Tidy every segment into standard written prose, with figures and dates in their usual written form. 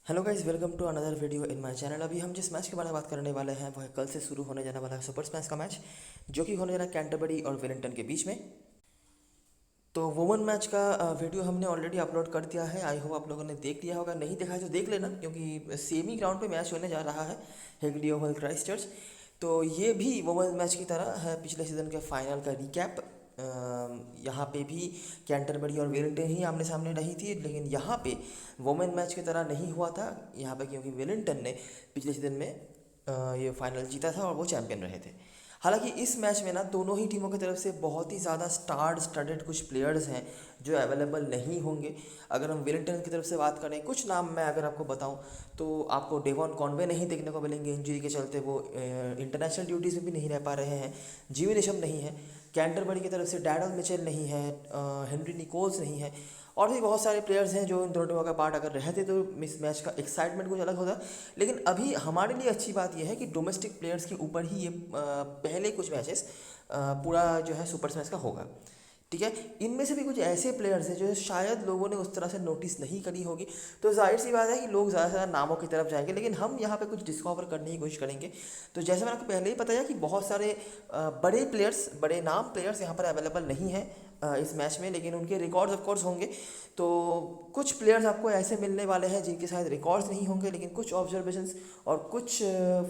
Hello guys, welcome to another video in my channel. अभी हम जिस मैच के बारे में बात करने वाले हैं वो है कल से शुरू होने जाने वाला है सुपर स्मैश का मैच, जो कि होने जा रहा है कैंटरबरी और वेलिंगटन के बीच में। तो वुमेन मैच का वीडियो हमने ऑलरेडी अपलोड कर दिया है। आई होप आप लोगों ने देख लिया होगा, नहीं देखा है तो देख लेना, क्योंकि सेमी ग्राउंड पे मैच होने जा रहा है, हेगली ओवल क्राइस्टचर्च। तो ये भी वुमेन मैच की तरह है, पिछले सीज़न के फाइनल का रिकैप। यहाँ पे भी कैंटरबरी और वेलिंगटन ही आमने सामने रही थी, लेकिन यहाँ पे वुमेन मैच की तरह नहीं हुआ था यहाँ पे, क्योंकि वेलिंगटन ने पिछले सीज़न में ये फाइनल जीता था और वो चैंपियन रहे थे। हालांकि इस मैच में ना दोनों ही टीमों की तरफ से बहुत ही ज़्यादा स्टार स्टडेड कुछ प्लेयर्स हैं जो अवेलेबल नहीं होंगे। अगर हम वेलिंगटन की तरफ से बात करें, कुछ नाम मैं अगर आपको बताऊं, तो आपको डेवॉन कॉनवे नहीं देखने को मिलेंगे, इंजरी के चलते वो इंटरनेशनल ड्यूटीज़ में भी नहीं रह पा रहे हैं। जीवी निशम नहीं है, कैंटरबरी की तरफ से डैरल मिचेल नहीं है, हेनरी निकोल्स नहीं है, और भी बहुत सारे प्लेयर्स हैं जो इन दोनों टीमों का पार्ट अगर रहते तो इस मैच का एक्साइटमेंट कुछ अलग होता। लेकिन अभी हमारे लिए अच्छी बात यह है कि डोमेस्टिक प्लेयर्स के ऊपर ही ये पहले कुछ मैचेस पूरा जो है सुपर स्मैश का होगा। ठीक है, इनमें से भी कुछ ऐसे प्लेयर्स हैं जो शायद लोगों ने उस तरह से नोटिस नहीं करी होगी, तो जाहिर सी बात है कि लोग ज़्यादा से ज़्यादा नामों की तरफ जाएंगे, लेकिन हम यहाँ पे कुछ डिस्कवर करने की कोशिश करेंगे। तो जैसे मैंने आपको पहले ही बताया कि बहुत सारे बड़े प्लेयर्स, बड़े नाम प्लेयर्स यहाँ पर अवेलेबल नहीं हैं इस मैच में, लेकिन उनके रिकॉर्ड्स ऑफ कोर्स होंगे। तो कुछ प्लेयर्स आपको ऐसे मिलने वाले हैं जिनके शायद रिकॉर्ड्स नहीं होंगे, लेकिन कुछ ऑब्जर्वेशंस और कुछ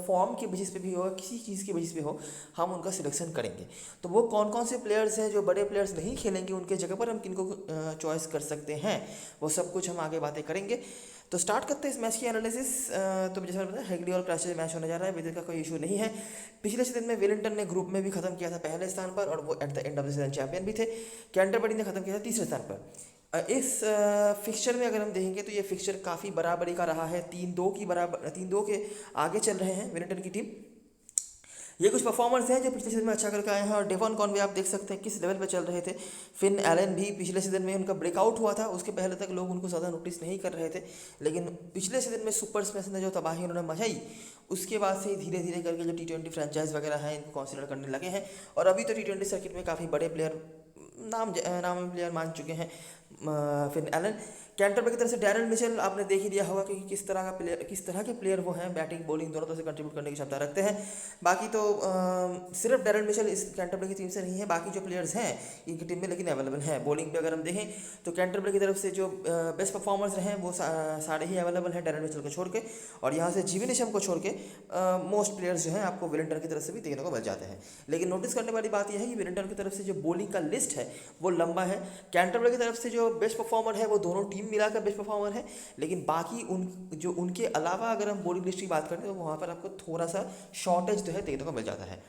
फॉर्म की बेसिस पे भी हो, किसी चीज़ की बेसिस पे हो, हम उनका सिलेक्शन करेंगे। तो वो कौन कौन से प्लेयर्स हैं जो बड़े प्लेयर्स नहीं खेलेंगे, उनके जगह पर हम किनको चॉइस कर सकते हैं, वो सब कुछ हम आगे बातें करेंगे। तो स्टार्ट करते हैं इस मैच की एनालिसिस। तो जैसे मैंने बताया, हेगली और क्राइस्टचर्च मैच होने जा रहा है, विजेता का कोई इशू नहीं है। पिछले सीजन में वेलिंगटन ने ग्रुप में भी खत्म किया था पहले स्थान पर, और वो at the end of the season champion भी थे। कैंटरबरी ने खत्म किया था तीसरे स्थान पर। इस फिक्सचर में अगर हम देखेंगे तो ये फिक्सचर काफ़ी बराबरी का रहा है, 3-2 की बराबर, 3-2 के आगे चल रहे हैं वेलिंगटन की टीम। ये कुछ परफॉर्मर्स हैं जो पिछले सीजन में अच्छा करके आए हैं, और डेवॉन कॉनवे आप देख सकते हैं किस लेवल पे चल रहे थे। फिन एलन भी पिछले सीजन में उनका ब्रेकआउट हुआ था, उसके पहले तक लोग उनको ज़्यादा नोटिस नहीं कर रहे थे, लेकिन पिछले सीजन में सुपर स्मैश ने जो तबाही उन्होंने मचाई, उसके बाद से धीरे धीरे करके जो T20 फ्रेंचाइज वगैरह हैं इनको कंसिडर करने लगे हैं, और अभी तो T20 सर्किट में काफ़ी बड़े प्लेयर, नाम प्लेयर मान चुके हैं। फिन एलन, कैंटरबरी की तरफ से डैरल मिचेल आपने देख ही लिया होगा कि किस तरह का प्लेयर, किस तरह के प्लेयर वो हैं, बैटिंग बॉलिंग दोनों तरह से कंट्रीब्यूट करने की क्षमता रखते हैं। बाकी तो सिर्फ डैरल मिचेल इस कैंटरबरी की टीम से नहीं है, बाकी जो प्लेयर्स हैं इनकी टीम में लेकिन अवेलेबल हैं। बॉलिंग पे अगर हम देखें तो कैंटरबरी की तरफ से जो बेस्ट परफॉर्मर्स रहे हैं वो सारे ही अवेलेबल हैं डैरल मिचेल को छोड़ के, और यहाँ से जीवी निशम को छोड़ के मोस्ट प्लेयर्स जो हैं आपको वेलिंगटन की तरफ से भी देखने को मिल जाते हैं। लेकिन नोटिस करने वाली बात यह है कि वेलिंगटन की तरफ से जो बॉलिंग का लिस्ट है वो लंबा है, कैंटरबरी की तरफ से जो बेस्ट परफॉर्मर है वो दोनों टीम मिलाकर बेस्ट परफॉर्मर है, लेकिन बाकी उनके अलावा अगर हम बॉलिंग लिस्ट की बात करते हैं तो वहाँ पर आपको थोड़ा सा शॉर्टेज जो है देखने को मिल जाता है।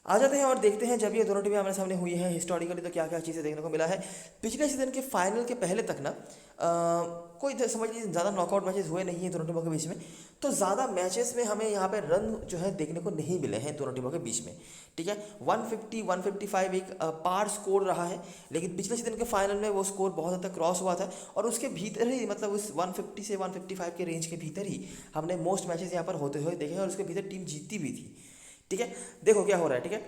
आ जाते हैं और देखते हैं, जब ये दोनों टीमें हमारे सामने हुई हैं हिस्टोरिकली तो क्या क्या चीज़ें देखने को मिला है। पिछले सीजन के फाइनल के पहले तक ना कोई समझ लीजिए ज़्यादा नॉकआउट मैचेस हुए नहीं हैं दोनों टीमों के बीच में, तो ज़्यादा मैचेस में हमें यहाँ पे रन जो है देखने को नहीं मिले हैं दोनों टीमों के बीच में। ठीक है, 150 155 एक पार स्कोर रहा है, लेकिन पिछले सीजन के फाइनल में वो स्कोर बहुत हद तक क्रॉस हुआ था, और उसके भीतर ही, मतलब उस 150 से 155 के रेंज के भीतर ही हमने मोस्ट मैचेस यहाँ पर होते हुए देखे हैं, और उसके भीतर टीम जीतती भी थी। ठीक है, देखो क्या हो रहा है। ठीक है,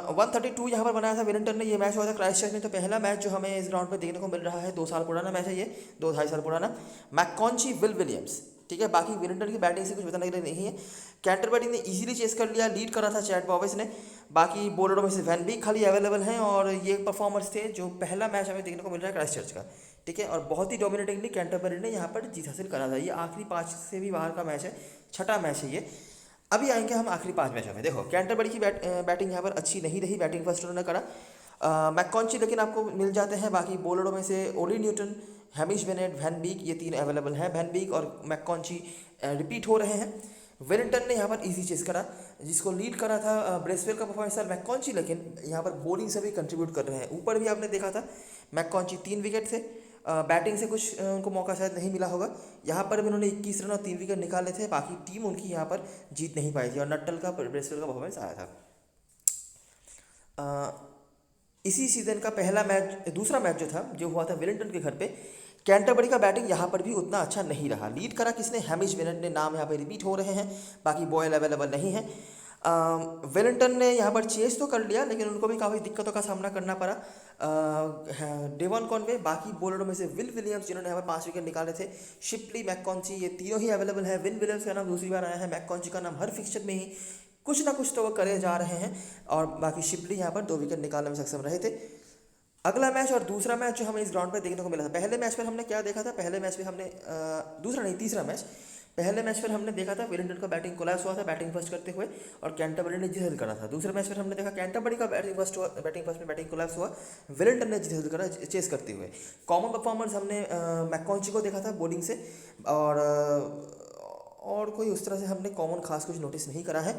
132 यहाँ पर बनाया था वेलिंगटन ने, ये मैच हुआ था क्राइस्टचर्च में। तो पहला मैच जो हमें इस ग्राउंड पे देखने को मिल रहा है, 2 साल पुराना मैच है ये, 2-2.5 साल पुराना। मैककॉन्ची, विल विलियम्स, ठीक है, बाकी वेलिंगटन की बैटिंग से कुछ बताने के लिए नहीं है। कैंटरबरी ने इजीली चेस कर लिया, लीड करा था चैट बॉबिस ने। बाकी बॉलरों में से वैन भी खाली अवेलेबल हैं, और ये परफॉर्मर्स थे जो पहला मैच हमें देखने को मिल रहा है क्राइस्टचर्च का। ठीक है, और बहुत ही डोमिनेटिंगली कैंटरबरी ने यहाँ पर जीत हासिल करा था। ये आखिरी 5 से भी बाहर का मैच है, छठा मैच है ये। अभी आएंगे हम आखिरी 5 मैचों में। देखो कैंटरबरी की बैटिंग यहाँ पर अच्छी नहीं रही, बैटिंग फर्स्ट उन्होंने करा। मैककॉन्ची लेकिन आपको मिल जाते हैं, बाकी बॉलरों में से Ollie Newton, Hamish Bennett, Van Beek, ये 3 अवेलेबल हैं। वैन बीक और मैककॉन्ची रिपीट हो रहे हैं। वेलिंगटन ने यहाँ पर इजी चेस करा, जिसको लीड करा था ब्रेसवेल का परफॉर्मेंस मैककॉन्ची, लेकिन यहाँ पर बॉलिंग से भी कंट्रीब्यूट कर रहे हैं। ऊपर भी आपने देखा था मैककॉन्ची 3 विकेट से, बैटिंग से कुछ उनको मौका शायद नहीं मिला होगा। यहाँ पर भी उन्होंने 21 रन और 3 विकेट निकाले थे, बाकी टीम उनकी यहाँ पर जीत नहीं पाई थी, और नट्टल का, ब्रेसवेल का परफॉर्मेंस आया था। इसी सीजन का पहला मैच, दूसरा मैच जो था, जो हुआ था वेलिंगटन के घर पे, कैंटरबरी का बैटिंग यहाँ पर भी उतना अच्छा नहीं रहा। लीड करा किसने? हैमिश बेनेट ने, नाम यहाँ पे रिपीट हो रहे हैं, बाकी बॉयल अवेलेबल नहीं है। वेलिंगटन ने यहाँ पर चेस तो कर लिया, लेकिन उनको भी काफ़ी दिक्कतों का सामना करना पड़ा। डेवन कॉनवे, बाकी बॉलरों में से विल विलियम्स जिन्होंने यहाँ पर 5 विकेट निकाले थे, शिपली, मैककॉन्ची, ये तीनों ही अवेलेबल है। विल विलियम्स का नाम दूसरी बार आया है, मैककॉन्ची का नाम हर फिक्सचर में ही कुछ ना कुछ तो वो करे जा रहे हैं, और बाकी शिपली यहाँ पर 2 विकेट निकालने में सक्षम रहे थे। अगला मैच और दूसरा मैच जो हमें इस ग्राउंड पर देखने को मिला था, पहले मैच पर हमने क्या देखा था, पहले मैच में हमने दूसरा नहीं तीसरा मैच, पहले मैच पर हमने देखा था वेलिंगटन का बैटिंग कोलैप्स हुआ था बैटिंग फर्स्ट करते हुए, और कैंटरबरी ने जीत हासिल करा था। दूसरे मैच पर हमने देखा कैंटरबरी का बैटिंग फर्स्ट में बैटिंग कोलैप्स हुआ, वेलिंगटन ने जीत हासिल करा चेस करते हुए। कॉमन परफॉर्मेंस हमने मैककॉन्ची को देखा था बॉलिंग से, और कोई उस तरह से हमने कॉमन खास कुछ नोटिस नहीं करा है।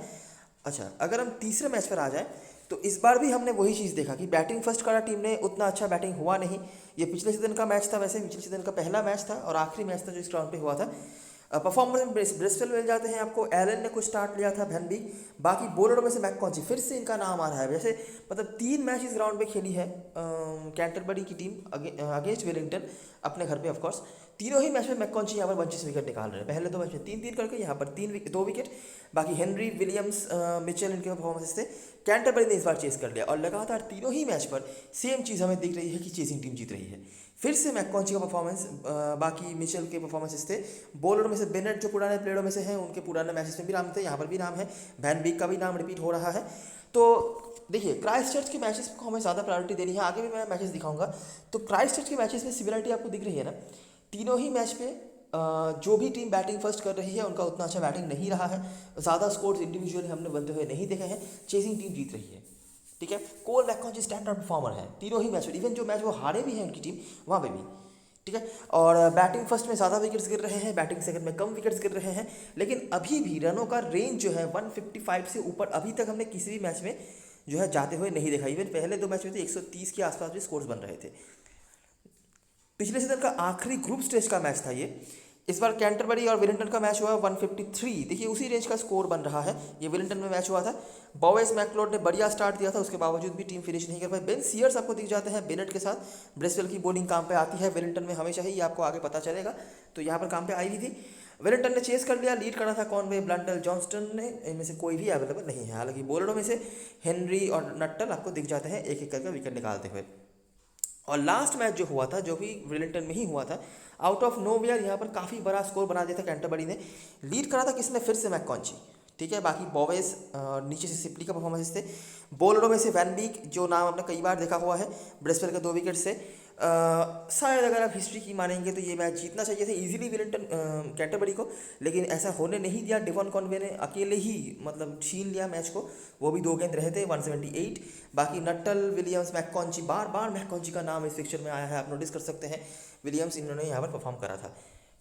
अच्छा, अगर हम तीसरे मैच पर आ जाए तो इस बार भी हमने वही चीज़ देखा कि बैटिंग फर्स्ट करा टीम ने, उतना अच्छा बैटिंग हुआ नहीं। ये पिछले सीजन का मैच था, वैसे पिछले सीजन का पहला मैच था और आखिरी मैच था जो इस ग्राउंड पे हुआ था। परफॉर्मेंस में ब्रिस्टल मिल जाते हैं आपको, एलन ने कुछ स्टार्ट लिया था, वैन बीक, बाकी बॉलरों में से मैककॉन्ची फिर से इनका नाम आ रहा है। वैसे मतलब 3 मैच इस ग्राउंड पे खेली है कैंटरबरी की टीम अगेंस्ट वेलिंगटन अपने घर पे ऑफकोर्स। तीनों ही मैच में मैककॉन्ची यहाँ पर 25 विकेट निकाल रहे हैं। पहले 2 मैच में 3-3 करके, यहाँ पर 2 विकेट, बाकी हेनरी, विलियम्स, मिचेल इनके परफॉर्मेंस थे। कैंटरबरी ने इस बार चेस कर लिया और लगातार तीनों ही मैच पर सेम चीज़ हमें दिख रही है कि चेसिंग टीम जीत रही है। फिर से मैककॉन्ची का परफॉर्मेंस, बाकी मिचेल के परफॉर्मेंसेस थे। बॉलर में से बेनेट जो पुराने प्लेयरों में से हैं, उनके पुराने मैचेस में भी नाम थे, यहाँ पर भी नाम है, वैन बीक का भी नाम रिपीट हो रहा है। तो देखिए, क्राइस्टचर्च के मैचेस को हमें ज़्यादा प्रायोरिटी देनी है, आगे भी मैं मैचेस दिखाऊंगा। तो क्राइस्टचर्च के मैचेस में सिमिलरिटी आपको दिख रही है ना, तीनों ही मैच पे जो भी टीम बैटिंग फर्स्ट कर रही है उनका उतना अच्छा बैटिंग नहीं रहा है, ज़्यादा स्कोर्स इंडिविजुअली हमने बनते हुए नहीं देखे हैं, चेसिंग टीम जीत रही है। ठीक है, कोल मैककॉन्ची स्टैंडर्ड परफॉर्मर है तीनों ही मैच में, इवन जो मैच वो हारे भी हैं उनकी टीम वहाँ पे भी। ठीक है, और बैटिंग फर्स्ट में ज़्यादा विकेट्स गिर रहे हैं, बैटिंग सेकंड में कम विकेट्स गिर रहे हैं, लेकिन अभी भी रनों का रेंज जो है 155 से ऊपर अभी तक हमने किसी भी मैच में जो है जाते हुए नहीं देखा। इवन पहले 2 मैच में थे 130 के आसपास भी स्कोर्स बन रहे थे। पिछले सीजन का आखिरी ग्रुप स्टेज का मैच था ये। इस बार कैंटरबरी और वेलिंगटन का मैच हुआ 153, देखिए उसी रेंज का स्कोर बन रहा है। ये वेलिंगटन में मैच हुआ था, बॉवेस मैकलोड ने बढ़िया स्टार्ट दिया था, उसके बावजूद भी टीम फिनिश नहीं कर पाई। बेन सीयर्स आपको दिख जाते हैं बेनेट के साथ, ब्रिस्टल की बॉलिंग काम पे आती है वेलिंगटन में हमेशा ही, ये आपको आगे पता चलेगा। तो यहाँ पर काम पे आई भी थी। वेलिंगटन ने चेस कर लिया, लीड करा था कॉनवे, ब्लंटल, जॉनस्टन ने, इनमें से कोई भी अवेलेबल नहीं है। हालांकि बॉलरों में से हेनरी और नट्टल आपको दिख जाते हैं एक एक करके विकेट निकालते हुए। और लास्ट मैच जो हुआ था, जो कि वेलिंगटन में ही हुआ था, आउट ऑफ नोवेयर यहाँ पर काफ़ी बड़ा स्कोर बना दिया था कैंटरबरी ने। लीड करा था किसने, फिर से मैककॉन्ची। ठीक है, बाकी बॉवेस, नीचे से सिपली का परफॉर्मेंस थे। बॉलरों में से वैन बीक, जो नाम आपने कई बार देखा हुआ है, ब्रिस्टल के 2 विकेट से। शायद अगर आप हिस्ट्री की मानेंगे तो ये मैच जीतना चाहिए था इजीली वेलिंगटन कैंटरबरी को, लेकिन ऐसा होने नहीं दिया। डेवन कॉनवे ने अकेले ही मतलब छीन लिया मैच को, वो भी 2 गेंद रहे थे 178। बाकी नट्टल, विलियम्स, मैककॉन्ची, बार बार मैककॉन्ची का नाम इस पिक्चर में आया है, आप नोटिस कर सकते हैं। विलियम्स इन्होंने यहाँ पर परफॉर्म करा था।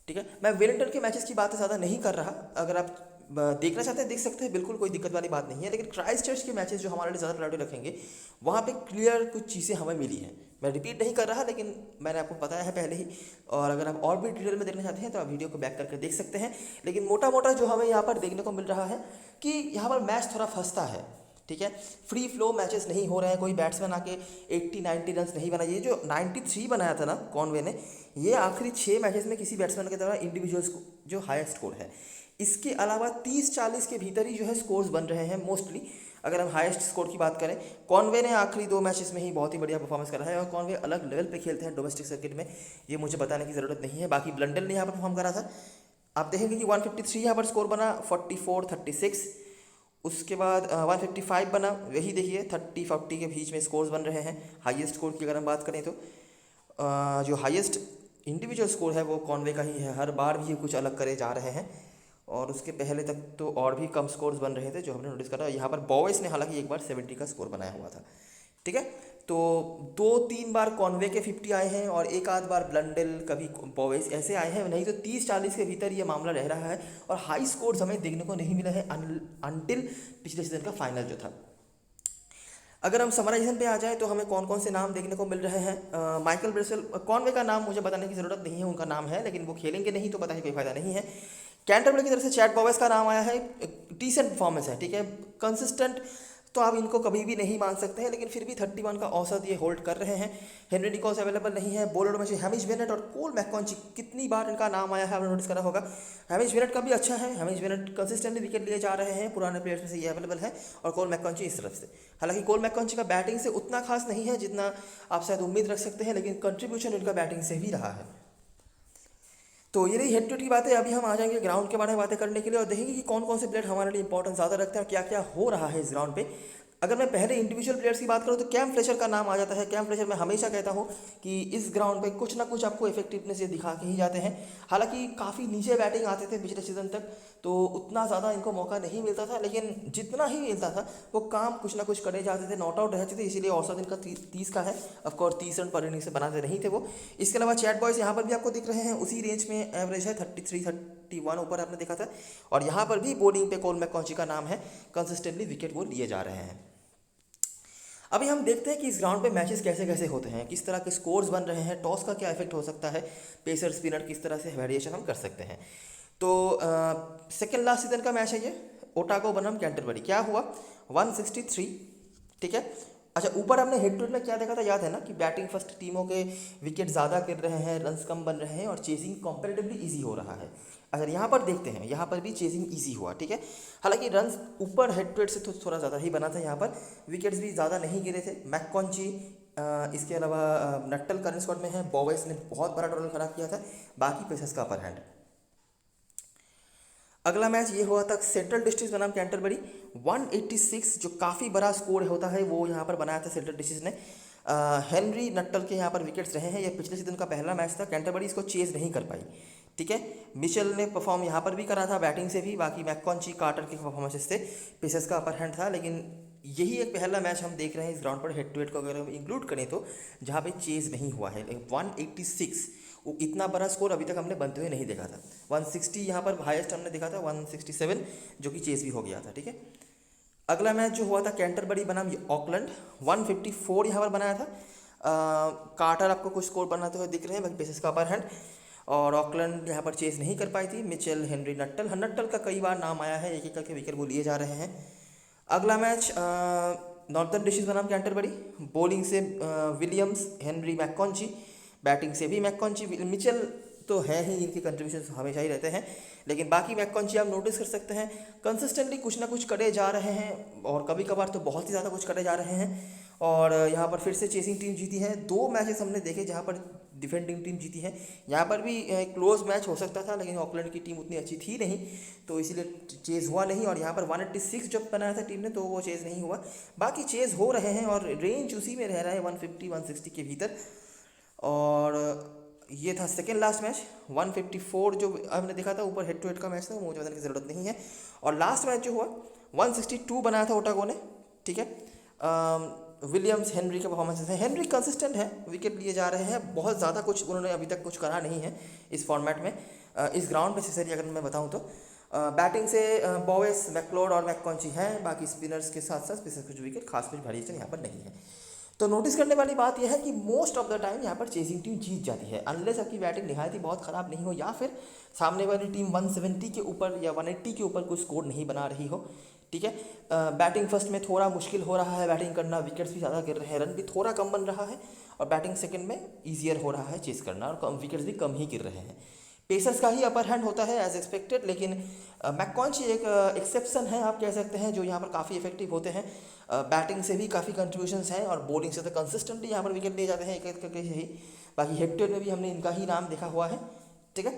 ठीक है, मैं वेलिंगटन के मैचेस की बात ज़्यादा नहीं कर रहा, अगर आप देखना चाहते हैं देख सकते हैं, बिल्कुल कोई दिक्कत वाली बात नहीं है। लेकिन क्राइस्टचर्च के मैचेस जो हमारे लिए ज़्यादा प्रायोरिटी रखेंगे, वहाँ पे क्लियर कुछ चीज़ें हमें मिली हैं। मैं रिपीट नहीं कर रहा, लेकिन मैंने आपको बताया है पहले ही, और अगर आप और भी डिटेल में देखना चाहते हैं तो आप वीडियो को बैक करके देख सकते हैं। लेकिन मोटा मोटा जो हमें यहाँ पर देखने को मिल रहा है कि यहाँ पर मैच थोड़ा फंसता है। ठीक है, फ्री फ्लो मैचेस नहीं हो रहे हैं, कोई बैट्समैन आके 80-90 रन नहीं बनाए। ये जो 93 बनाया था ना कॉनवे ने, ये आखिरी 6 मैचेस में किसी बैट्समैन के द्वारा इंडिविजुअल जो हाईएस्ट स्कोर है। इसके अलावा 30-40 के भीतर ही जो है स्कोर्स बन रहे हैं मोस्टली, अगर हम हाईएस्ट स्कोर की बात करें। कॉनवे ने आखिरी 2 मैचेस में ही बहुत ही बढ़िया परफॉर्मेंस करा है, और कॉनवे अलग लेवल पे खेलते हैं डोमेस्टिक सर्किट में, ये मुझे बताने की ज़रूरत नहीं है। बाकी ब्लंडल ने यहाँ पर परफॉर्म करा था, आप देखेंगे कि 153 यहाँ पर स्कोर बना, 44-36, उसके बाद 155 बना, वही देखिए 30-40 के बीच में स्कोर्स बन रहे हैं। हाईएस्ट स्कोर की अगर हम बात करें तो जो हाईएस्ट इंडिविजुअल स्कोर है वो कॉनवे का ही है, हर बार भी ये कुछ अलग करे जा रहे हैं। और उसके पहले तक तो और भी कम स्कोर्स बन रहे थे जो हमने नोटिस करा। यहाँ पर बॉवेस ने हालांकि एक बार 70 का स्कोर बनाया हुआ था। ठीक है, तो 2-3 बार कॉनवे के 50 आए हैं और एक आध बार ब्लंडल, कभी बॉवेस, ऐसे आए हैं, नहीं तो 30-40 के भीतर ये मामला रह रहा है। और हाई स्कोर्स हमें देखने को नहीं मिला है अनटिल पिछले सीजन का फाइनल जो था। अगर हम समराइजेशन पे आ जाए तो हमें कौन कौन से नाम देखने को मिल रहे हैं। माइकल ब्रिस्टल, कॉनवे का नाम मुझे बताने की ज़रूरत नहीं है, उनका नाम है, लेकिन वो खेलेंगे नहीं तो पता है कोई फायदा नहीं है। कैंटरबरी की तरफ से चैट बॉवेस का नाम आया है, डिसेंट परफॉर्मेंस है। ठीक है, कंसिस्टेंट तो आप इनको कभी भी नहीं मान सकते हैं, लेकिन फिर भी 31 का औसत ये होल्ड कर रहे हैं। हेनरी निकोल्स अवेलेबल नहीं है। बॉलर में से हैमिश बेनेट और कोल मैककॉन्ची, कितनी बार इनका नाम आया है आपने नोटिस करा होगा। हैमिश बेनेट का भी अच्छा है, हैमिश बेनेट कंसिस्टेंटली विकेट लिए जा रहे हैं, पुराने प्लेयर्स में से ये अवेलेबल है। और कोल मैककॉन्ची इस तरफ से, हालांकि कोल मैककॉन्ची का बैटिंग से उतना खास नहीं है जितना आप शायद उम्मीद रख सकते हैं, लेकिन कंट्रीब्यूशन इनका बैटिंग से भी रहा है। तो ये रही हेड टू हेड की बातें। अभी हम आ जाएंगे ग्राउंड के बारे में बातें करने के लिए और देखेंगे कि कौन कौन से प्लेयर हमारे लिए इंपॉर्टेंस ज़्यादा रखते हैं और क्या क्या हो रहा है इस ग्राउंड पे। अगर मैं पहले इंडिविजुअल प्लेयर्स की बात करूं तो कैम फ्लेचर का नाम आ जाता है। कैम फ्लेचर मैं हमेशा कहता हूं कि इस ग्राउंड पे कुछ ना कुछ आपको इफेक्टिवनेस ये दिखा के ही जाते हैं। हालांकि काफ़ी नीचे बैटिंग आते थे पिछले सीजन तक, तो उतना ज़्यादा इनको मौका नहीं मिलता था, लेकिन जितना ही मिलता था वो काम कुछ ना कुछ करे जाते थे, नॉट आउट रहते थे, इसीलिए औसत इनका 30 का है। ऑफकोर्स 30 रन पर इनिंग से बनाते नहीं थे वो। इसके अलावा चैट बॉयज़ यहाँ पर भी आपको दिख रहे हैं, उसी रेंज में एवरेज है 33-31 ऊपर आपने देखा था। और यहाँ पर भी बॉलिंग पे कोल मैककॉन्ची का नाम है, कंसिस्टेंटली विकेट वो लिए जा रहे हैं। अभी हम देखते हैं कि इस ग्राउंड पे मैचेस कैसे कैसे होते हैं, किस तरह के स्कोर्स बन रहे हैं, टॉस का क्या इफेक्ट हो सकता है, पेसर स्पिनर किस तरह से वेरिएशन हम कर सकते हैं। तो सेकेंड लास्ट सीजन का मैच है ये, ओटागो बनाम कैंटरबरी। क्या हुआ 163, ठीक है। अच्छा, ऊपर हमने हेड टू हेड में क्या देखा था याद है ना, कि बैटिंग फर्स्ट टीमों के विकेट ज़्यादा गिर रहे हैं, रन्स कम बन रहे हैं और चेजिंग कंपैरेटिवली इजी हो रहा है। अच्छा, यहाँ पर देखते हैं, यहाँ पर भी चेजिंग इजी हुआ, ठीक है। हालांकि रन्स ऊपर हेड टू हेड से तो थोड़ा ज़्यादा ही बना था, यहाँ पर विकेट्स भी ज़्यादा नहीं गिरे थे। मैककॉन्ची, इसके अलावा नट्टल करंट स्क्वाड में है, बॉवेस ने बहुत बड़ा टोटल खराब किया था, बाकी पेसर्स का अपर हैंड। अगला मैच ये हुआ था सेंट्रल डिस्ट्रिक्ट बनाम कैंटरबरी। 186 जो काफ़ी बड़ा स्कोर होता है वो यहाँ पर बनाया था सेंट्रल डिस्ट्रिक्ट ने। हेनरी नट्टल के यहाँ पर विकेट्स रहे हैं। ये पिछले सीजन का पहला मैच था, कैंटरबरी इसको चेज नहीं कर पाई, ठीक है। मिचेल ने परफॉर्म यहाँ पर भी करा था बैटिंग से भी, बाकी मैककॉन्ची कार्टर के परफॉर्मेंसेस से पेसर्स का अपर हैंड था। लेकिन यही एक पहला मैच हम देख रहे हैं इस ग्राउंड पर हेड टू हेड को अगर हम इंक्लूड करें तो, जहाँ पे चेज नहीं हुआ है। 186 वो इतना बड़ा स्कोर अभी तक हमने बनते हुए नहीं देखा था। 160 यहाँ पर हाईएस्ट हमने देखा था, 167 जो कि चेज भी हो गया था, ठीक है। अगला मैच जो हुआ था कैंटरबरी बनाम ऑकलैंड, 154 यहाँ पर बनाया था। कार्टर आपको कुछ स्कोर बनाते हुए दिख रहे हैं, बाकी पेसर्स का अपर हैंड। और ऑकलैंड यहाँ पर चेज नहीं कर पाई थी। मिचेल, हेनरी, नट्टल, नट्टल का कई बार नाम आया है, एक एक करके विकेट वो लिए जा रहे हैं। अगला मैच नॉर्थर्न डिस्ट्रिक्ट बनाम कैंटरबरी। बॉलिंग से विलियम्स, हेनरी, मैककॉन्ची, बैटिंग से भी मैककॉन्ची, मिचेल तो है ही, इनके कंट्रीब्यूशन हमेशा ही रहते हैं, लेकिन बाकी मैककॉन्ची आप नोटिस कर सकते हैं कंसिस्टेंटली कुछ ना कुछ करे जा रहे हैं, और कभी कभार तो बहुत ही ज़्यादा कुछ करे जा रहे हैं। और यहाँ पर फिर से चेसिंग टीम जीती है। 2 मैचेस हमने देखे जहाँ पर डिफेंडिंग टीम जीती है। यहाँ पर भी क्लोज मैच हो सकता था, लेकिन ऑकलैंड की टीम उतनी अच्छी थी नहीं, तो इसीलिए चेज हुआ नहीं। और यहाँ पर 186 जब बनाया था टीम ने तो वो चेज नहीं हुआ, बाकी चेज हो रहे हैं और रेंज उसी में रह रहा है 150-160 के भीतर। और ये था सेकेंड लास्ट मैच। 154 जो हमने देखा था ऊपर हेड टू हेड का मैच था, वो मुझे बताने की ज़रूरत नहीं है। और लास्ट मैच जो हुआ 162 बनाया था ओटागो ने, ठीक है। विलियम्स, हेनरी के परफॉर्मेंसेस हैं। हेनरी कंसिस्टेंट है, विकेट लिए जा रहे हैं, बहुत ज़्यादा कुछ उन्होंने अभी तक कुछ करा नहीं है इस फॉर्मेट में, इस ग्राउंड पे स्पेशली अगर मैं बताऊँ तो। बैटिंग से बॉवेस, मैकलोड और मैककॉन्ची हैं, बाकी स्पिनर्स के साथ साथ स्पेशल कुछ विकेट, खास कुछ वेरिएशन यहाँ पर नहीं है। तो नोटिस करने वाली बात यह है कि मोस्ट ऑफ द टाइम यहाँ पर चेजिंग टीम जीत जाती है, अनलेस आपकी बैटिंग निहायत ही बहुत ख़राब नहीं हो, या फिर सामने वाली टीम 170 के ऊपर या 180 के ऊपर कोई स्कोर नहीं बना रही हो, ठीक है। बैटिंग फर्स्ट में थोड़ा मुश्किल हो रहा है बैटिंग करना, विकेट्स भी ज़्यादा गिर रहे हैं, रन भी थोड़ा कम बन रहा है, और बैटिंग सेकंड में ईजियर हो रहा है चेस करना, और कम विकेट्स भी कम ही गिर रहे हैं। पेसर्स का ही अपर हैंड होता है एज एक्सपेक्टेड, लेकिन मैककॉन्ची एक एक्सेप्शन है आप कह सकते हैं, जो यहाँ पर काफ़ी इफेक्टिव होते हैं। बैटिंग से भी काफ़ी कंट्रीब्यूशंस हैं, और बॉलिंग से तो कंसिस्टेंटली यहाँ पर विकेट लिए जाते हैं एक एक करके ही। बाकी हेड टू हेड में भी हमने इनका ही नाम देखा हुआ है, ठीक है।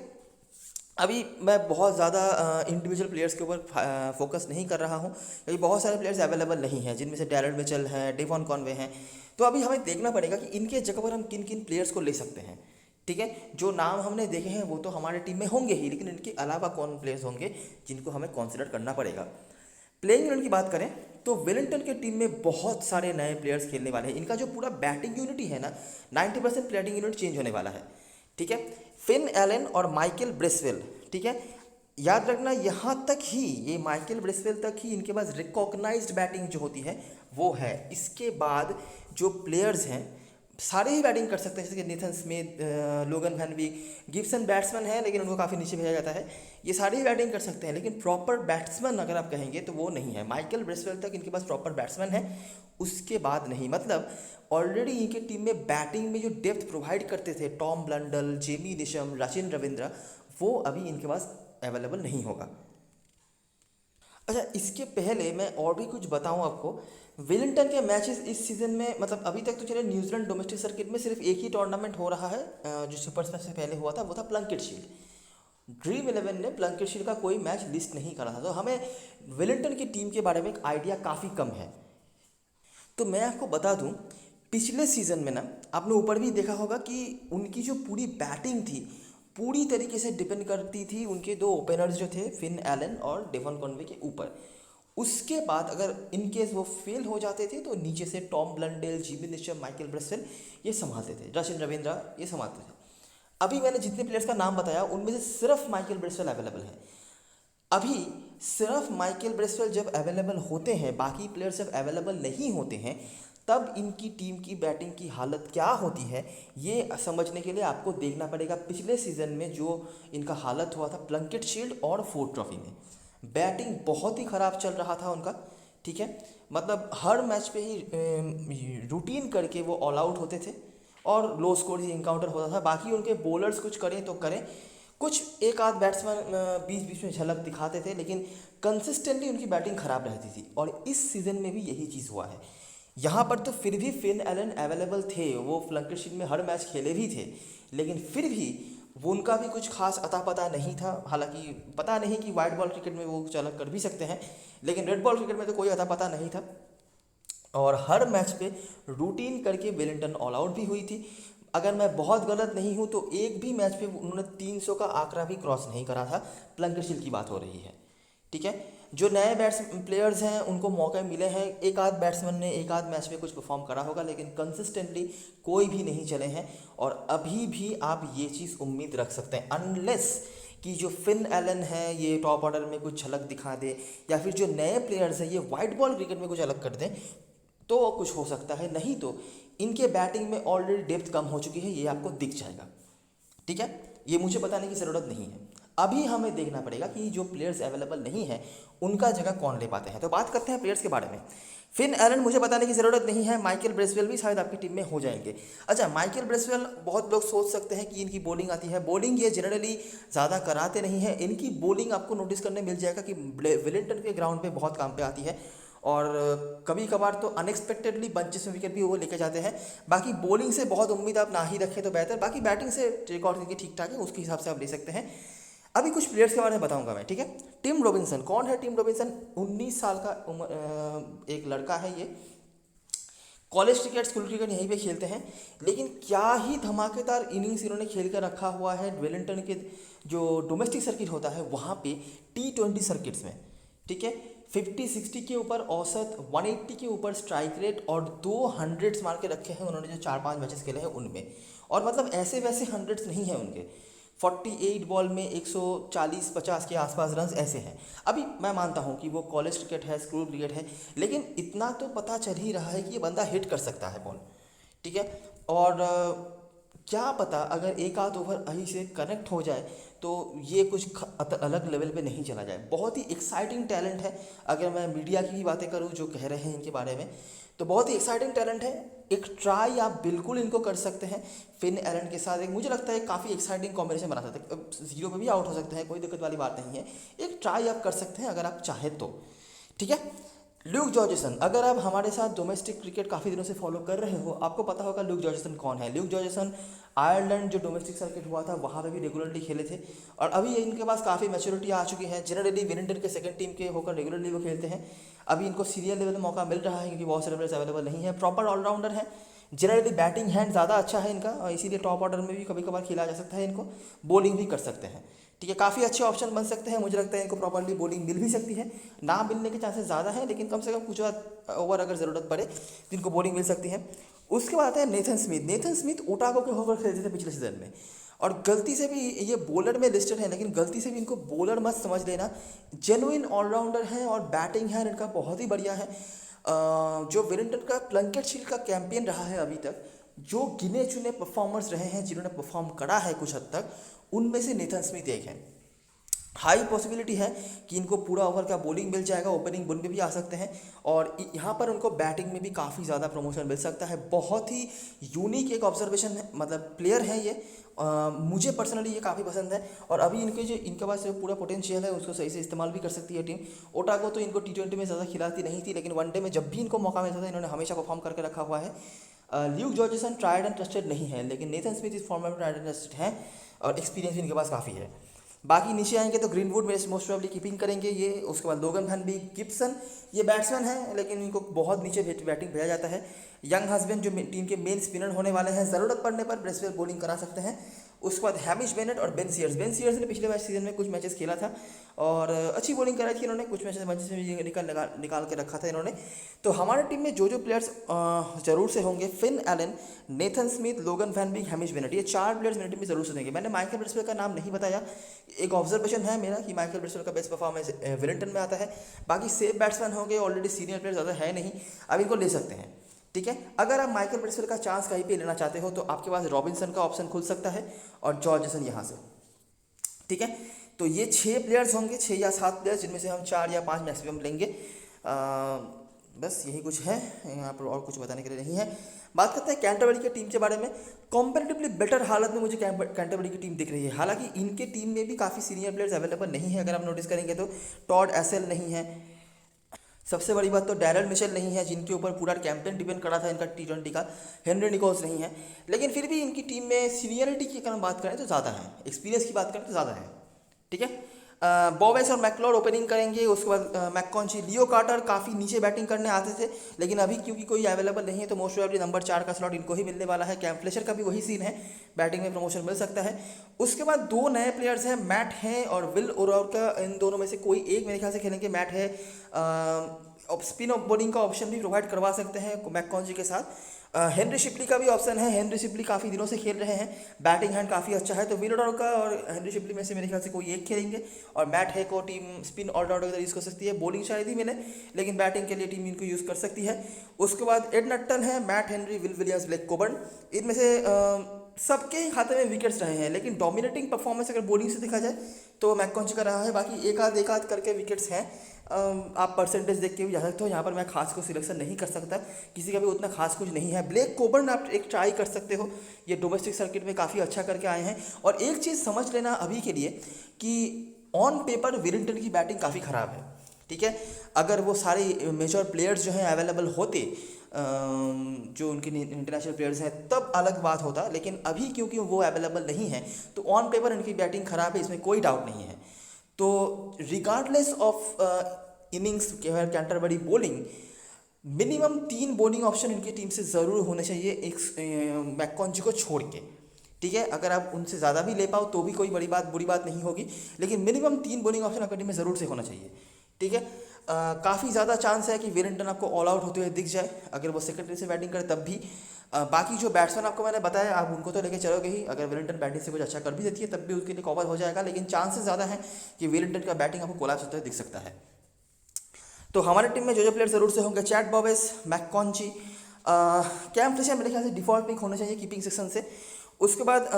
अभी मैं बहुत ज़्यादा इंडिविजुअल प्लेयर्स के ऊपर फोकस नहीं कर रहा हूँ, क्योंकि बहुत सारे प्लेयर्स अवेलेबल नहीं हैं, जिनमें से डैरेन मिचेल हैं, डेवॉन कॉनवे हैं। तो अभी हमें देखना पड़ेगा कि इनके जगह पर हम किन किन प्लेयर्स को ले सकते हैं, ठीक है। जो नाम हमने देखे हैं वो तो हमारे टीम में होंगे ही, लेकिन इनके अलावा कौन प्लेयर्स होंगे जिनको हमें कंसिडर करना पड़ेगा। प्लेइंग यूनिट की बात करें तो वेलिंगटन के टीम में बहुत सारे नए प्लेयर्स खेलने वाले हैं। इनका जो पूरा बैटिंग यूनिट है ना, 90% बैटिंग यूनिट चेंज होने वाला है, ठीक है। फिन एलन और माइकल ब्रेसवेल, ठीक है। याद रखना यहाँ तक ही, ये माइकल ब्रेसवेल तक ही इनके पास रिकॉग्नाइज्ड बैटिंग जो होती है वो है। इसके बाद जो प्लेयर्स हैं सारे ही बैटिंग कर सकते हैं, जैसे कि नेथन स्मिथ, लोगन वैन वी, गिब्सन बैट्समैन है लेकिन उनको काफ़ी नीचे भेजा जाता है। ये सारे ही बैटिंग कर सकते हैं, लेकिन प्रॉपर बैट्समैन अगर आप कहेंगे तो वो नहीं है। माइकल ब्रेसवेल तक इनके पास प्रॉपर बैट्समैन है, उसके बाद नहीं। मतलब ऑलरेडी इनके टीम में बैटिंग में जो डेप्थ प्रोवाइड करते थे Tom Blundell, Jamie Neesham, Rachin Ravindra, वो अभी इनके पास अवेलेबल नहीं होगा। अच्छा, इसके पहले मैं और भी कुछ बताऊं आपको। वेलिंगटन के मैचेस इस सीज़न में, मतलब अभी तक तो चले, न्यूजीलैंड डोमेस्टिक सर्किट में सिर्फ एक ही टूर्नामेंट हो रहा है जो सुपर स्मैश से पहले हुआ था, वो था प्लंकेट शील्ड। ड्रीम 11 ने प्लंकेट शील्ड का कोई मैच लिस्ट नहीं करा था, तो हमें वेलिंगटन की टीम के बारे में एक आइडिया काफ़ी कम है। तो मैं आपको बता दूं, पिछले सीज़न में ना आपने ऊपर भी देखा होगा कि उनकी जो पूरी बैटिंग थी पूरी तरीके से डिपेंड करती थी उनके दो ओपनर्स जो थे, फिन एलन और डेवन कॉनवे के ऊपर। उसके बाद अगर इन केस वो फेल हो जाते थे तो नीचे से Tom Blundell, Jimmy Neesham, Michael Bracewell ये संभालते थे, राचिन रविंद्र ये संभालते थे। अभी मैंने जितने प्लेयर्स का नाम बताया उनमें से सिर्फ माइकल ब्रेसवेल अवेलेबल है। अभी सिर्फ माइकल ब्रेसवेल जब अवेलेबल होते हैं, बाकी प्लेयर्स जब अवेलेबल नहीं होते हैं, तब इनकी टीम की बैटिंग की हालत क्या होती है ये समझने के लिए आपको देखना पड़ेगा पिछले सीज़न में जो इनका हालत हुआ था प्लंकेट शील्ड और फोर्ड ट्रॉफी में। बैटिंग बहुत ही ख़राब चल रहा था उनका, ठीक है। मतलब हर मैच पे ही रूटीन करके वो ऑल आउट होते थे और लो स्कोर ही इनकाउंटर होता था। बाकी उनके बॉलर्स कुछ करें तो करें, कुछ एक आध बैट्समैन बीच बीच में झलक दिखाते थे, लेकिन कंसिस्टेंटली उनकी बैटिंग खराब रहती थी। और इस सीज़न में भी यही चीज़ हुआ है। यहाँ पर तो फिर भी फिन एलन अवेलेबल थे, वो प्लंकेट शील्ड में हर मैच खेले भी थे, लेकिन फिर भी वो उनका भी कुछ खास अता पता नहीं था। हालांकि पता नहीं कि वाइट बॉल क्रिकेट में वो चलक कर भी सकते हैं, लेकिन रेड बॉल क्रिकेट में तो कोई अता पता नहीं था। और हर मैच पे रूटीन करके वेलिंगटन ऑल आउट भी हुई थी। अगर मैं बहुत गलत नहीं हूँ तो एक भी मैच पे उन्होंने 300 का आंकड़ा भी क्रॉस नहीं करा था। प्लंकेट शील्ड की बात हो रही है, ठीक है। जो नए प्लेयर्स हैं उनको मौके मिले हैं, एक आध बैट्समैन ने एक आध मैच में कुछ परफॉर्म करा होगा, लेकिन कंसिस्टेंटली कोई भी नहीं चले हैं। और अभी भी आप ये चीज़ उम्मीद रख सकते हैं, अनलेस कि जो फिन एलन है ये टॉप ऑर्डर में कुछ झलक दिखा दे, या फिर जो नए प्लेयर्स हैं ये वाइट बॉल क्रिकेट में कुछ अलग कर दें, तो कुछ हो सकता है। नहीं तो इनके बैटिंग में ऑलरेडी डेप्थ कम हो चुकी है, ये आपको दिख जाएगा, ठीक है। ये मुझे बताने की ज़रूरत नहीं है। अभी हमें देखना पड़ेगा कि जो प्लेयर्स अवेलेबल नहीं है उनका जगह कौन ले पाते हैं। तो बात करते हैं प्लेयर्स के बारे में। फिन एलन मुझे बताने की ज़रूरत नहीं है, माइकल ब्रेसवेल भी शायद आपकी टीम में हो जाएंगे। अच्छा, माइकल ब्रेसवेल, बहुत लोग सोच सकते हैं कि इनकी बॉलिंग आती है। बॉलिंग ये जनरली ज़्यादा कराते नहीं है। इनकी बॉलिंग आपको नोटिस करने मिल जाएगा कि वेलिंगटन के ग्राउंड पे बहुत काम पे आती है, और कभी कभार तो अनएक्सपेक्टेडली बंचेस में विकेट भी वो लेके जाते हैं। बाकी बॉलिंग से बहुत उम्मीद आप ना ही रखें तो बेहतर। बाकी बैटिंग से रिकॉर्ड इनके ठीक ठाक है, उसके हिसाब से आप ले सकते हैं। अभी कुछ प्लेयर्स के बारे में बताऊंगा मैं, ठीक है। टिम रॉबिन्सन, कौन है टिम रॉबिन्सन? 19 साल का एक लड़का है ये। कॉलेज क्रिकेट, स्कूल क्रिकेट यहीं पे खेलते हैं, लेकिन क्या ही धमाकेदार इनिंग्स इन्होंने खेल कर रखा हुआ है वेलिंगटन के जो डोमेस्टिक सर्किट होता है वहाँ पे, T20 सर्किट्स में, ठीक है। 50-60 के ऊपर औसत, 180 के ऊपर स्ट्राइक रेट, और 200 मार के रखे हैं उन्होंने जो 4-5 मैचेस खेले हैं उनमें। और मतलब ऐसे वैसे हंड्रेड्स नहीं है उनके, 48 बॉल में 140-50 के आसपास रन्स ऐसे हैं। अभी मैं मानता हूँ कि वो कॉलेज क्रिकेट है, स्कूल क्रिकेट है, लेकिन इतना तो पता चल ही रहा है कि ये बंदा हिट कर सकता है बॉल, ठीक है। और क्या पता अगर एक आध ओवर अही से कनेक्ट हो जाए तो ये कुछ अलग लेवल पे नहीं चला जाए। बहुत ही एक्साइटिंग टैलेंट है। अगर मैं मीडिया की ही बातें करूँ जो कह रहे हैं इनके बारे में, तो बहुत ही एक्साइटिंग टैलेंट है। एक ट्राई आप बिल्कुल इनको कर सकते हैं फिन एलन के साथ। एक मुझे लगता है काफ़ी एक्साइटिंग कॉम्बिनेशन बना सकते हैं। जीरो पे भी आउट हो सकते हैं, कोई दिक्कत वाली बात नहीं है। एक ट्राई आप कर सकते हैं अगर आप चाहें तो, ठीक है। ल्यूक जॉर्जेसन, अगर आप हमारे साथ डोमेस्टिक क्रिकेट काफ़ी दिनों से फॉलो कर रहे हो, आपको पता होगा ल्यूक जॉर्जेसन कौन है। ल्यूक जॉर्जेसन आयरलैंड जो डोमेस्टिक सर्किट हुआ था वहाँ पे भी रेगुलरली खेले थे, और अभी इनके पास काफ़ी मैच्योरिटी आ चुकी है। जनरली वेलिंगटन के सेकंड टीम के होकर रेगुलरली वो खेलते हैं। अभी इनको सीनियर लेवल में मौका मिल रहा है क्योंकि बहुत सारे प्लेयर्स अवेलेबल नहीं है। प्रॉपर ऑलराउंडर है, जनरली बैटिंग हैंड ज़्यादा अच्छा है इनका, और इसीलिए टॉप ऑर्डर में भी कभी कभार खेला जा सकता है इनको। बॉलिंग भी कर सकते हैं, ठीक है। काफ़ी अच्छे ऑप्शन बन सकते हैं। मुझे लगता है इनको प्रॉपर्ली बॉलिंग मिल भी सकती है, ना मिलने के चांसेस ज़्यादा हैं, लेकिन कम से कम कुछ ओवर अगर ज़रूरत पड़े तो इनको बॉलिंग मिल सकती है। उसके बाद आता है Nathan Smith. Nathan Smith Otago के होकर खेलते थे पिछले सीजन में, और गलती से भी ये बॉलर में लिस्टेड है, लेकिन गलती से भी इनको बॉलर मत समझ लेना। जेनुइन ऑलराउंडर हैं और बैटिंग है इनका बहुत ही बढ़िया है। जो वेलिंगटन का प्लंकेट शील्ड का कैंपियन रहा है अभी तक, जो गिने चुने परफॉर्मर्स रहे हैं जिन्होंने परफॉर्म करा है कुछ हद तक, उनमें से नेथन स्मिथ एक है। हाई पॉसिबिलिटी है कि इनको पूरा ओवर का बॉलिंग मिल जाएगा, ओपनिंग बुन में भी आ सकते हैं और यहाँ पर उनको बैटिंग में भी काफ़ी ज़्यादा प्रमोशन मिल सकता है। बहुत ही यूनिक एक ऑब्जर्वेशन है, मतलब प्लेयर है ये। मुझे पर्सनली ये काफ़ी पसंद है और अभी इनके पास जो पूरा पोटेंशियल है उसको सही से इस्तेमाल भी कर सकती है टीम। ओटागो तो इनको T20 में ज़्यादा खिलाती नहीं थी, लेकिन वनडे में जब भी इनको मौका मिलता था इन्होंने हमेशा परफॉर्म करके रखा हुआ है। ल्यूक जॉर्जेसन ट्राइड एंड ट्रस्टेड नहीं है, लेकिन नेथन स्मिथ इस फॉर्म में ट्राइड एंड ट्रस्टेड हैं और एक्सपीरियंस भी इनके पास काफ़ी है। बाकी नीचे आएंगे तो ग्रीनवुड में मोस्ट प्रोबेबली कीपिंग करेंगे ये। उसके बाद लोगन वैन बीक, गिब्सन, ये बैट्समैन हैं लेकिन इनको बहुत नीचे बैटिंग भेजा जाता है। यंग हस्बैंड जो टीम के मेन स्पिनर होने वाले हैं, ज़रूरत पड़ने पर ब्रेसवेल बॉलिंग करा सकते हैं। उसके बाद हैमिश बेनेट और बेन सीयर्स ने पिछले मैच सीजन में कुछ मैचेस खेला था और अच्छी बॉलिंग कराई थी इन्होंने, कुछ मैचेस में भी निकाल के रखा था इन्होंने। तो हमारे टीम में जो प्लेयर्स जरूर से होंगे, फिन एलन, नेथन स्मिथ, लोगन वैन बीक, हैमिश बेनेट, ये 4 प्लेयर्स मेरी टीम में जरूर से देंगे। मैंने माइकल ब्रेसवेल का नाम नहीं बताया, एक ऑब्जर्वेशन है मेरा कि माइकल ब्रेसवेल का बेस्ट परफॉर्मेंस विलिंगटन में आता है। बाकी सेफ बैट्समैन होंगे, ऑलरेडी सीनियर प्लेयर ज़्यादा है नहीं, अब इनको ले सकते हैं। ठीक है, अगर आप माइकल ब्रेसवेल का चांस कहीं पे लेना चाहते हो तो आपके पास रॉबिन्सन का ऑप्शन खुल सकता है और जॉर्जसन यहाँ से। ठीक है, तो ये 6 प्लेयर्स होंगे, 6 या 7 प्लेयर्स, जिनमें से हम 4 या 5 मैक्सिमम लेंगे। बस यही कुछ है, यहाँ पर और कुछ बताने के लिए नहीं है। बात करते हैं कैंटरबरी की टीम के बारे में। कॉम्पेरेटिवली बेटर हालत में मुझे कैंटरबरी की टीम दिख रही है। हालांकि इनके टीम में भी काफ़ी सीनियर प्लेयर्स अवेलेबल नहीं है, अगर आप नोटिस करेंगे तो टॉड एसेल नहीं है, सबसे बड़ी बात तो डैरल मिशेल नहीं है जिनके ऊपर पूरा कैंपेन डिपेंड करा था इनका T20 का, हेनरी निकोल्स नहीं है। लेकिन फिर भी इनकी टीम में सीनियरिटी की अगर हम बात करें तो ज़्यादा है, एक्सपीरियंस की बात करें तो ज़्यादा है। ठीक है, बॉवेस और मैकलॉड ओपनिंग करेंगे। उसके बाद मैककॉन्ची, लियो कार्टर काफ़ी नीचे बैटिंग करने आते थे, लेकिन अभी क्योंकि कोई अवेलेबल नहीं है तो मोस्ट प्रोबेबली नंबर 4 का स्लॉट इनको ही मिलने वाला है। कैम फ्लेशर का भी वही सीन है, बैटिंग में प्रमोशन मिल सकता है। उसके बाद 2 नए प्लेयर्स हैं, मैट है और विल ओरोका। इन दोनों में से कोई एक मेरे ख्याल से खेलेंगे। मैट है स्पिन बॉलिंग का ऑप्शन भी प्रोवाइड करवा सकते हैं मैककॉन्जी के साथ। हेनरी शिपली का भी ऑप्शन है, हेनरी शिपली काफ़ी दिनों से खेल रहे हैं, बैटिंग हैंड काफ़ी अच्छा है, तो विल ओरोका और हेनरी शिपली में से मेरे ख्याल से कोई एक खेलेंगे। और मैट है को टीम स्पिन ऑलराउंडर की तरह यूज़ कर सकती है, बॉलिंग शायद ही मिले लेकिन बैटिंग के लिए टीम इनको यूज़ कर सकती है। उसके बाद एड नट्टन है, Matt Henry, Will Williams, Blake Coburn. इनमें से सबके खाते में विकेट्स रहे हैं, लेकिन डोमिनेटिंग परफॉर्मेंस अगर बॉलिंग से देखा जाए तो मैककॉन्ची का रहा है। बाकी एक आध करके विकेट्स हैं, आप परसेंटेज देख के भी जा सकते हो। यहाँ पर मैं खास को सिलेक्शन नहीं कर सकता, किसी का भी उतना खास कुछ नहीं है। ब्लेक कोबर्न आप एक ट्राई कर सकते हो, ये डोमेस्टिक सर्किट में काफ़ी अच्छा करके आए हैं। और एक चीज़ समझ लेना अभी के लिए कि ऑन पेपर विलिंगटन की बैटिंग काफ़ी ख़राब है। ठीक है, अगर वो सारे मेजर प्लेयर्स जो हैं अवेलेबल होते, जो उनके इंटरनेशनल प्लेयर्स हैं, तब अलग बात होता, लेकिन अभी क्योंकि वो अवेलेबल नहीं है तो ऑन पेपर इनकी बैटिंग ख़राब है, इसमें कोई डाउट नहीं है। तो regardless of innings Canterbury bowling, minimum 3 bowling option इनकी टीम से ज़रूर होने चाहिए, एक मैककॉन्ची को छोड़ के। ठीक है, अगर आप उनसे ज़्यादा भी ले पाओ तो भी कोई बुरी बात नहीं होगी, लेकिन मिनिमम 3 बॉलिंग ऑप्शन आपकी टीम में ज़रूर से होना चाहिए। ठीक है, काफ़ी ज़्यादा चांस है कि विलिंगटन आपको ऑल आउट होते हुए दिख जाए अगर वो सेकेंडरी से बैटिंग करे तब भी। बाकी जो बैट्समैन आपको मैंने बताया आप उनको तो लेके चलोगे ही, अगर विलिंगटन बैटिंग से कुछ अच्छा कर भी देती है तब भी उसके लिए कवर हो जाएगा, लेकिन चांसेस ज़्यादा है कि विलिंगटन का बैटिंग आपको कोलैप्स होते हुए दिख सकता है। तो हमारे टीम में जो प्लेयर ज़रूर से होंगे, चैट बॉवेस, मैककॉन्ची, कैम फ्लेशर मेरे ख्याल से डिफॉल्ट पिक होना चाहिए कीपिंग सेक्शन से। उसके बाद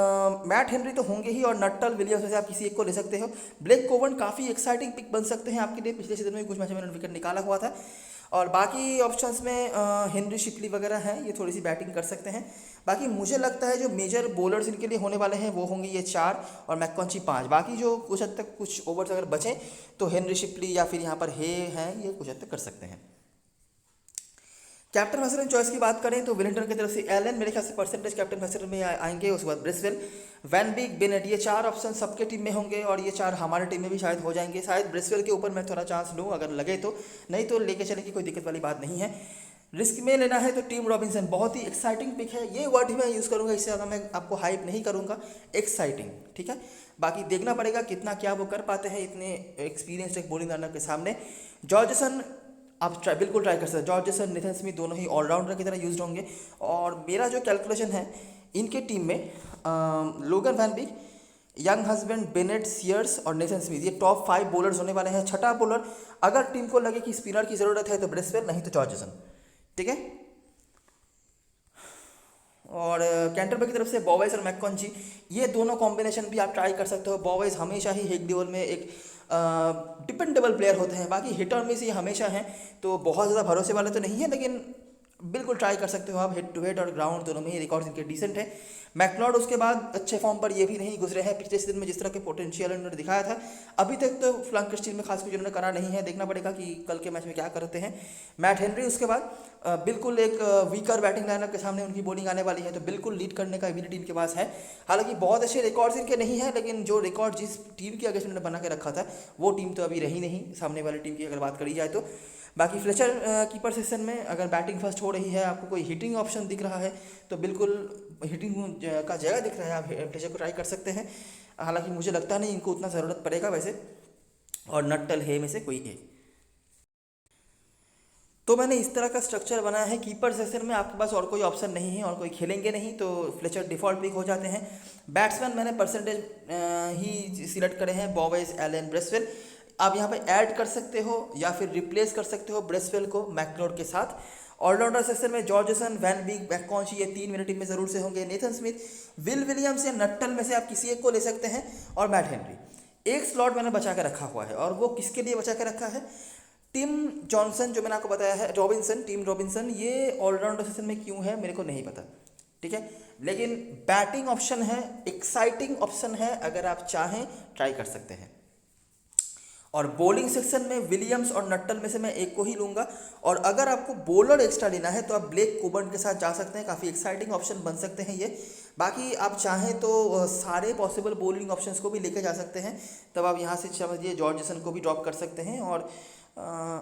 मैट हेनरी तो होंगे ही और नट्टल, विलियम्स में से आप किसी एक को ले सकते हो। ब्लेक कोबर्न काफ़ी एक्साइटिंग पिक बन सकते हैं आपके लिए, पिछले सीजन में कुछ मैचों में विकेट निकाला हुआ था। और बाकी ऑप्शंस में हेनरी शिपली वगैरह हैं, ये थोड़ी सी बैटिंग कर सकते हैं। बाकी मुझे लगता है जो मेजर बॉलर्स इनके लिए होने वाले हैं वो होंगे ये 4 और मैककॉन्ची 5। बाकी जो कुछ हद तक कुछ ओवर्स अगर बचें तो हेनरी शिपली या फिर यहाँ पर हैं, ये कुछ हद तक कर सकते हैं। कैप्टन वैसरन चॉइस की बात करें तो विलिंगटन की तरफ से एलन मेरे ख्याल से परसेंटेज कैप्टन वैसरन में आएंगे। उसके बाद ब्रेसवेल, वैन बीक, बेनेट, ये 4 ऑप्शन सबके टीम में होंगे और ये 4 हमारे टीम में भी शायद हो जाएंगे। शायद ब्रेसवेल के ऊपर मैं थोड़ा चांस लूँ अगर लगे तो, नहीं तो लेके चले की कोई दिक्कत वाली बात नहीं है। रिस्क में लेना है तो टीम रॉबिन्सन बहुत ही एक्साइटिंग पिक है, ये वर्ड ही मैं यूज़ करूँगा, इससे ज़्यादा मैं आपको हाइप नहीं करूँगा, एक्साइटिंग। ठीक है, बाकी देखना पड़ेगा कितना क्या वो कर पाते हैं इतने एक्सपीरियंस्ड एक बॉलिंग रनर के सामने। जॉर्जसन आप बिल्कुल ट्राई कर सकते हैं, जॉर्जसन, नेथन स्मिथ दोनों ही ऑलराउंडर की तरह यूज होंगे। और मेरा जो कैलकुलेशन है इनके टीम में Logan van Beek, Young Husband, Bennett, Sears और नेथन स्मिथ, ये टॉप 5 बॉलर्स होने वाले हैं। छठा बॉलर अगर टीम को लगे कि स्पिनर की ज़रूरत है तो ब्रेसवेल, नहीं तो जॉर्जसन। ठीक है, और कैंटरबरी की तरफ से बॉवेज और मैककॉन्जी, ये दोनों कॉम्बिनेशन भी आप ट्राई कर सकते हो। बॉवेज हमेशा ही हिट लेवल में एक डिपेंडेबल प्लेयर होते हैं, बाकी हिट और मिस ये हमेशा हैं, तो बहुत ज़्यादा भरोसे वाले तो नहीं है, लेकिन बिल्कुल ट्राई कर सकते हो आप। हेड टू हेड और ग्राउंड दोनों में ही रिकॉर्ड्स इनके डिसेंट है। मैकलॉड उसके बाद अच्छे फॉर्म पर ये भी नहीं गुजरे हैं पिछले सीजन में जिस तरह के पोटेंशियल उन्होंने दिखाया था। अभी तक तो फ्लंक स्टील में खास कुछ उन्होंने करा नहीं है, देखना पड़ेगा कि कल के मैच में क्या करते हैं। मैट हेनरी उसके बाद बिल्कुल एक वीकर बैटिंग लाइनअप के सामने उनकी बॉलिंग आने वाली है, तो बिल्कुल लीड करने का एबिलिटी इनके पास है। हालांकि बहुत अच्छे रिकॉर्ड्स इनके नहीं है, लेकिन जो रिकॉर्ड जिस टीम के अगेंस्ट उन्होंने बना के रखा था वो टीम तो अभी रही नहीं सामने वाली टीम की अगर बात करी जाए तो। बाकी फ्लेचर कीपर सेक्शन में अगर बैटिंग फर्स्ट हो रही है, आपको कोई हिटिंग ऑप्शन दिख रहा है तो बिल्कुल हिटिंग का जगह दिख रहा है, आप फ्लेचर को ट्राई कर सकते हैं। हालांकि मुझे लगता नहीं इनको उतना ज़रूरत पड़ेगा वैसे, और नट्टल है में से कोई एक। तो मैंने इस तरह का स्ट्रक्चर बनाया है। कीपर सेक्शन में आपके पास और कोई ऑप्शन नहीं है और कोई खेलेंगे नहीं, तो फ्लेचर डिफ़ॉल्ट पिक हो जाते हैं। बैट्समैन मैंने परसेंटेज ही सिलेक्ट करे हैं, बॉवेज, एलन, ब्रेसवेल। आप यहाँ पे ऐड कर सकते हो या फिर रिप्लेस कर सकते हो ब्रेसवेल को मैकलॉड के साथ। ऑलराउंडर सेक्शन में जॉर्जसन, वैन बीक, मैककॉन्ची, ये 3 मेरी टीम में ज़रूर से होंगे। नेथन स्मिथ, विल विलियम्स या नट्टल में से आप किसी एक को ले सकते हैं, और मैट हेनरी। एक स्लॉट मैंने बचा के रखा हुआ है, और वो किसके लिए बचा के रखा है? टिम जॉनसन, जो मैंने आपको बताया है, टीम रॉबिन्सन, ये ऑलराउंडर सेक्शन में क्यों है मेरे को नहीं पता, ठीक है, लेकिन बैटिंग ऑप्शन है, एक्साइटिंग ऑप्शन है, अगर आप चाहें ट्राई कर सकते हैं। और बॉलिंग सेक्शन में विलियम्स और नट्टल में से मैं एक को ही लूँगा, और अगर आपको बॉलर एक्स्ट्रा लेना है तो आप ब्लेक कोबर्न के साथ जा सकते हैं, काफ़ी एक्साइटिंग ऑप्शन बन सकते हैं ये। बाकी आप चाहें तो सारे पॉसिबल बॉलिंग ऑप्शंस को भी लेके जा सकते हैं, तब आप यहाँ से समझिए जॉर्जसन को भी ड्रॉप कर सकते हैं, और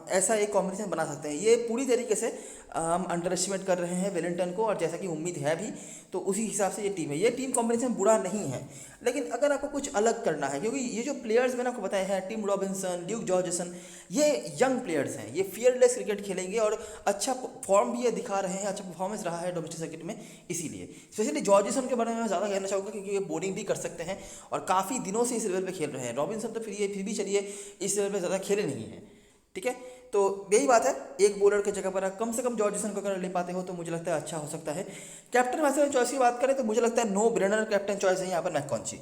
ऐसा एक कॉम्बिनेशन बना सकते हैं। ये पूरी तरीके से हम अंडर एस्टिमेट कर रहे हैं वेलिंगटन को, और जैसा कि उम्मीद है भी, तो उसी हिसाब से ये टीम है। ये टीम कॉम्बिनेशन बुरा नहीं है, लेकिन अगर आपको कुछ अलग करना है, क्योंकि ये जो प्लेयर्स मैंने आपको बताए हैं, टिम रॉबिन्सन, ड्यूक जॉर्जसन, ये यंग प्लेयर्स हैं, ये फियरलेस क्रिकेट खेलेंगे और अच्छा फॉर्म भी ये दिखा रहे हैं, अच्छा परफॉर्मेंस रहा है डोमेस्टिक सर्किट में। इसीलिए स्पेशली जॉर्जसन के बारे में मैं ज़्यादा कहना चाहूँगा, क्योंकि ये बॉलिंग भी कर सकते हैं और काफ़ी दिनों से इस लेवल पर खेल रहे हैं। रॉबिन्सन तो फिर भी चलिए इस लेवल पर ज़्यादा खेले नहीं हैं, ठीक है। तो यही बात है, एक बॉलर की जगह पर आप कम से कम जॉर्जसन को अगर ले पाते हो तो मुझे लगता है अच्छा हो सकता है। कैप्टन वैसे चॉइस की बात करें तो मुझे लगता है नो ब्रेनर कैप्टन चॉइस है यहाँ पर मैककॉन्ची,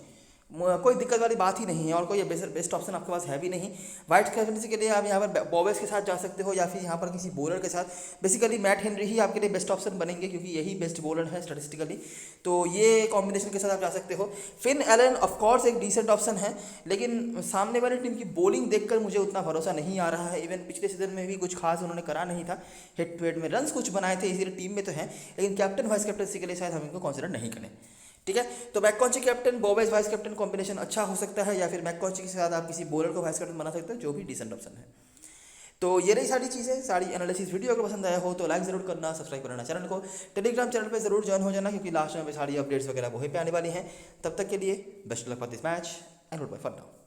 कोई दिक्कत वाली बात ही नहीं है, और कोई बेस्ट ऑप्शन आपके पास है भी नहीं। वाइट कैप्टनसी के लिए आप यहाँ पर बॉवेज के साथ जा सकते हो, या फिर यहाँ पर किसी बॉलर के साथ। बेसिकली मैट हेनरी ही आपके लिए बेस्ट ऑप्शन बनेंगे, क्योंकि यही बेस्ट बॉलर है स्टैटिस्टिकली, तो ये कॉम्बिनेशन के साथ आप जा सकते हो। फिन एलन ऑफकोर्स एक डिसेंट ऑप्शन है, लेकिन सामने वाली टीम की बॉलिंग देखकर मुझे उतना भरोसा नहीं आ रहा है। इवन पिछले सीजन में भी कुछ खास उन्होंने करा नहीं था, हेड टू हेड में रन्स कुछ बनाए थे, इसीलिए टीम में तो हैं, लेकिन कैप्टन वाइस कैप्टनसी के लिए शायद हम इनको कंसिडर नहीं करें, ठीक है। तो मैककॉन्ची कैप्टन, बॉवेज वाइस कैप्टन कॉम्बिनेशन अच्छा हो सकता है, या फिर मैककॉन्ची के साथ आप किसी बॉलर को वाइस कैप्टन बना सकते हो, जो भी डिसेंट ऑप्शन है। तो ये रही सारी चीज़ें, सारी एनालिसिस। वीडियो अगर पसंद आया हो तो लाइक ज़रूर करना, सब्सक्राइब करना चैनल को, टेलीग्राम चैनल पे ज़रूर ज्वाइन हो जाना, क्योंकि लास्ट में सारी अपडेट्स वगैरह वहीं पे आने वाली हैं। तब तक के लिए best luck for this match and good bye for now.